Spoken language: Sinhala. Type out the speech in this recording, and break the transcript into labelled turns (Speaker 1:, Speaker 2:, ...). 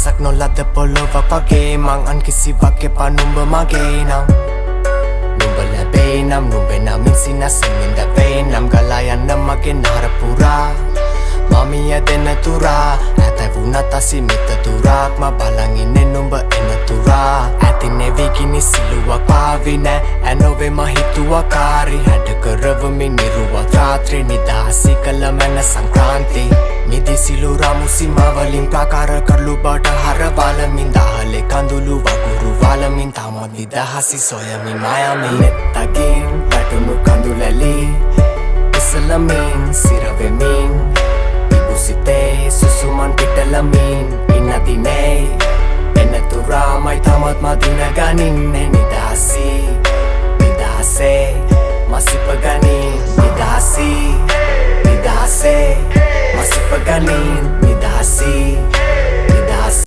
Speaker 1: වෙනසක් නොලද පොළොවක් වගේ මං අන් කිසිවක් එපා නුඹ මගේ නම් නුඹ ලැබේ නම් නුඹේ නමින් සිනසෙමින් දැවේ නම් ගලා යන්න මගේ නහර පුරා මමිය දෙන තුරා ඇතැවුණත් අසිමිත දුරක් ම බලන් ඉන්නේ නුඹ එන තුරා ඇතින් එවිගිනි සිලුවක් පාවි නෑ ඇනොවේ මහිතුවකාරි හැඩ කරවමින් නිරුවත් රාත්‍රී නිදහසි කළ මැන සංක්‍රාන්ති නිදි සිලු රාමු සීමාවලින් ප්‍රාකාර කරලු බට හරවාලමින් දහලේ කඳුළු වගුරු වාලමින් තමත් නිදහසි සොයමින් මායමින් නෙත්තගින් පැටුණු කඳුලැලි ඉසලමින් සිරවෙමින් සිතේ සුසුමන් පිටලමින් ඉන්නදිනේ